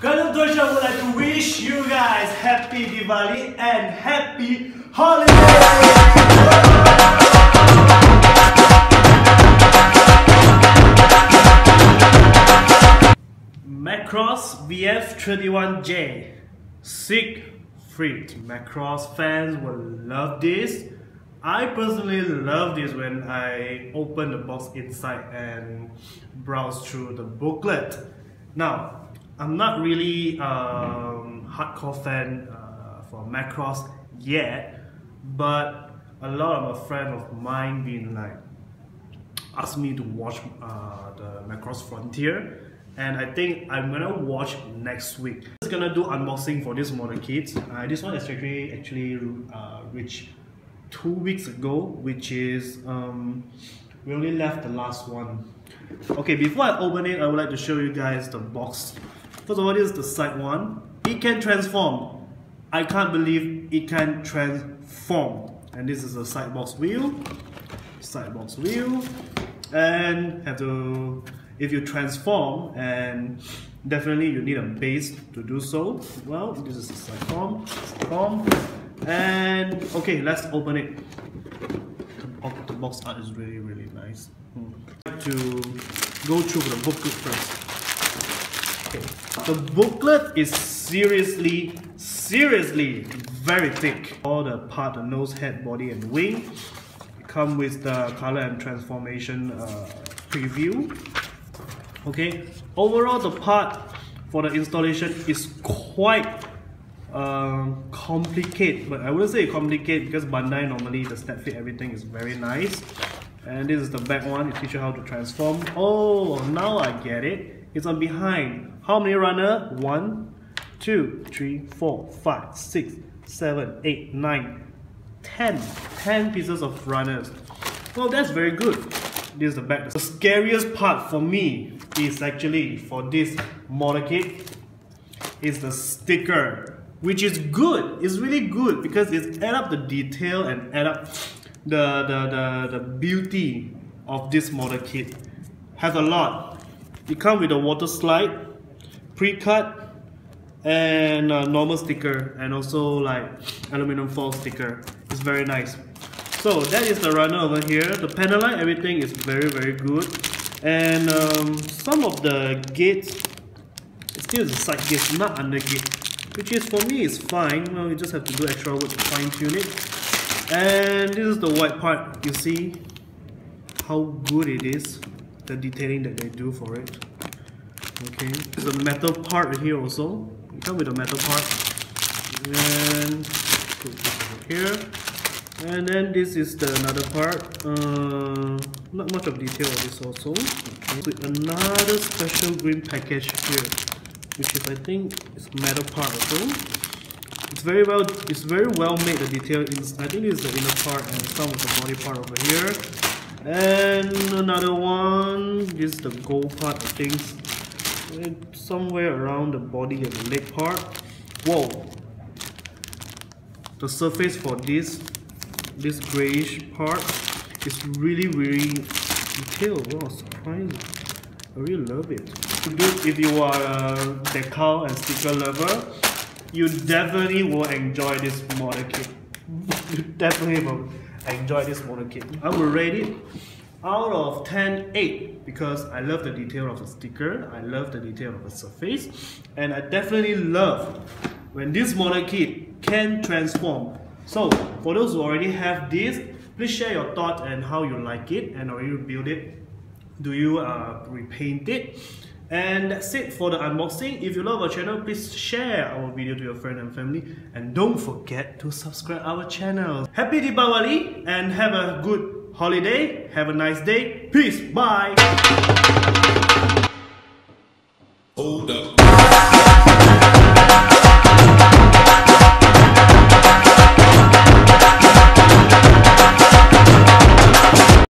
Untitled Chapter would like to wish you guys happy Diwali and happy holidays! Macross vs 31J Siegfried. Macross fans will love this. I personally love this when I open the box inside and browse through the booklet. Now, I'm not really hardcore fan for Macross yet, but a lot of a friend of mine been like asked me to watch the Macross Frontier, and I think I'm gonna watch next week. I'm just gonna do unboxing for this model kit. This one is actually reached 2 weeks ago, which is we only left the last one. Okay, before I open it, I would like to show you guys the box. First of all, this is the side one. It can transform. I can't believe it can transform. And this is a side box wheel. And have to, if you transform, and definitely you need a base to do so. Well, this is the side form. And okay, let's open it. The box art is really nice. To go through the booklet first. Okay. The booklet is seriously very thick. All the part, the nose, head, body, and wing. It comes with the color and transformation preview. Okay. Overall, the part for the installation is quite complicated, but I wouldn't say complicated because Bandai normally the snap fit everything is very nice. And this is the back one. It teaches you how to transform. Oh, now I get it. It's on behind. How many runner? 1, 2, 3, 4, 5, 6, 7, 8, 9, 10. 10 pieces of runners. Well, that's very good. This is the back. The scariest part for me is actually for this model kit is the sticker, which is good. It's really good because it adds up the detail and add up the beauty of this model kit. Has a lot. It comes with a water slide, pre-cut, and a normal sticker, and also like aluminum foil sticker. It's very nice. So that is the runner over here. The panel light, everything is very good. And some of the gates, it's still the side gates, not under gate, which is for me is fine. Well, you just have to do extra work to fine tune it. And this is the white part. You see how good it is, the detailing that they do for it. Okay, there's a metal part here also. You come with a metal part. And put this over here. And then this is the another part. Not much of detail on this also. Okay, with another special green package here, which is I think it's metal part also. It's very well made, the detail. I think this is the inner part and some of the body part over here. And another one, this is the gold part of things. Somewhere around the body and the leg part. Whoa! The surface for this grayish part is really detailed. Wow, surprising. I really love it. If you are a decal and sticker lover, you definitely will enjoy this model kit. You definitely will enjoy this model kit. I will rate it out of 10, 8 because I love the detail of the sticker, I love the detail of the surface, and I definitely love when this model kit can transform. So for those who already have this, please share your thoughts and how you like it, and how you build it. Do you repaint it? And that's it for the unboxing. If you love our channel, please share our video to your friends and family. And don't forget to subscribe our channel. Happy Diwali and have a good holiday. Have a nice day. Peace. Bye. Hold up.